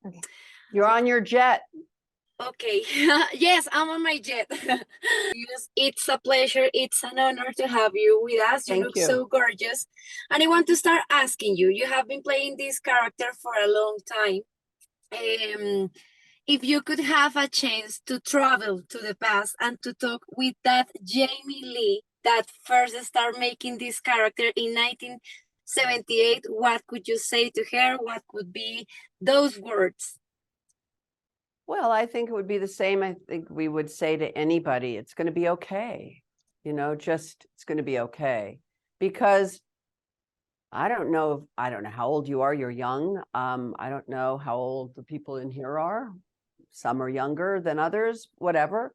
Okay. You're on your jet. Okay. Yes, I'm on my jet. Yes, it's a pleasure. It's an honor to have you with us. You Thank look you. so gorgeous. And I want to start asking you, you have been playing this character for a long time. If you could have a chance to travel to the past and to talk with that Jamie Lee that first started making this character in 1978, what could you say to her? What could be those words? Well, I think it would be the same. I think we would say to anybody, it's going to be okay. Just it's going to be okay. Because I don't know how old you are. You're young. I don't know how old the people in here are. Some are younger than others, whatever.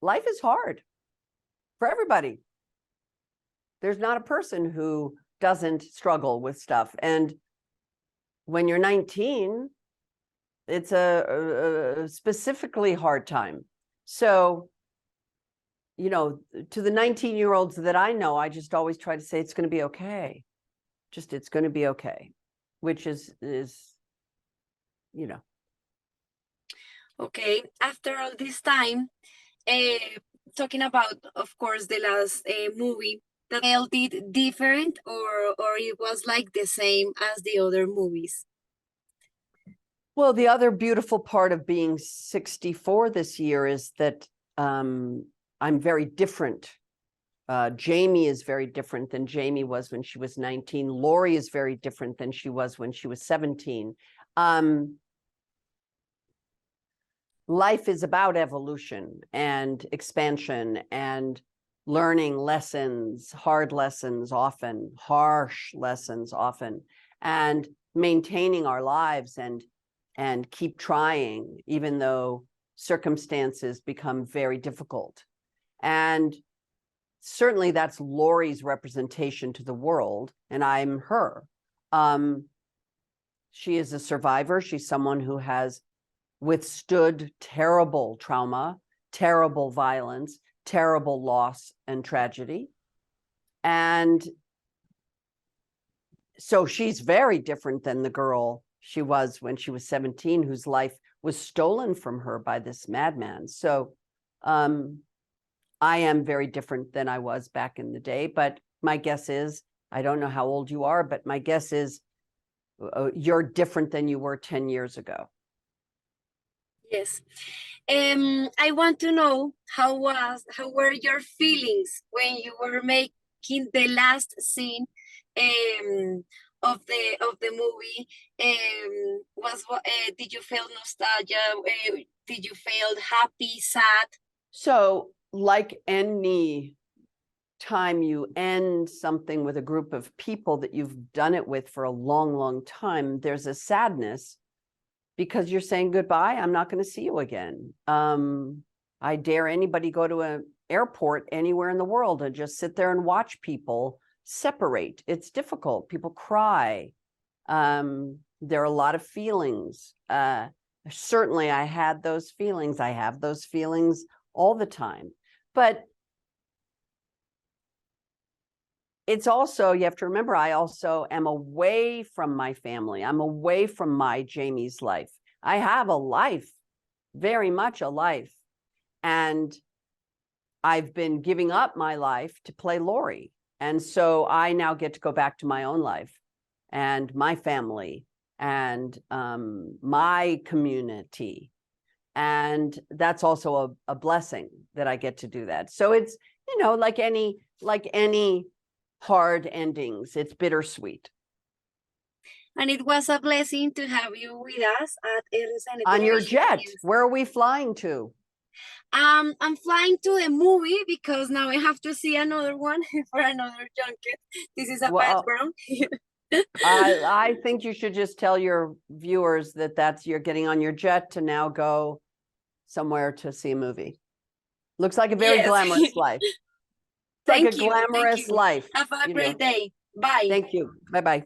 Life is hard for everybody. There's not a person who doesn't struggle with stuff. And when you're 19, it's a specifically hard time. So, to the 19-year-olds that I know, I just always try to say, it's going to be okay. Just, it's going to be okay, which is. Okay, after all this time, talking about, of course, the last movie, that L did different or it was like the same as the other movies? Well, the other beautiful part of being 64 this year is that I'm very different. Jamie is very different than Jamie was when she was 19. Laurie is very different than she was when she was 17. Life is about evolution and expansion and learning lessons, hard lessons often, harsh lessons often, and maintaining our lives and keep trying, even though circumstances become very difficult. And certainly that's Laurie's representation to the world, and I'm her. She is a survivor. She's someone who has withstood terrible trauma, terrible violence, terrible loss and tragedy. And so she's very different than the girl she was when she was 17, whose life was stolen from her by this madman. So I am very different than I was back in the day, but my guess is, I don't know how old you are, but my guess is you're different than you were 10 years ago. Yes. I want to know how were your feelings when you were making the last scene of the movie? Did you feel nostalgia? Did you feel happy, sad? So, like any time you end something with a group of people that you've done it with for a long, long time, there's a sadness because you're saying goodbye. I'm not going to see you again. I dare anybody go to an airport anywhere in the world and just sit there and watch people separate. It's difficult. People cry. There are a lot of feelings. Certainly I had those feelings. I have those feelings all the time. But it's also, you have to remember, I also am away from my family. I'm away from my Jamie's life. I have a life, very much a life. And I've been giving up my life to play Laurie. And so I now get to go back to my own life and my family and my community. And that's also a blessing that I get to do that. So it's, like any hard endings, it's bittersweet. And it was a blessing to have you with us at RCN On your Television jet, News. where are we flying to? I'm flying to a movie because now I have to see another one for another junket. This is a background. I think you should just tell your viewers that you're getting on your jet to now go somewhere to see a movie. Looks like a very glamorous life. Thank Like a glamorous life. Have a great day. Bye. Thank you. Bye-bye.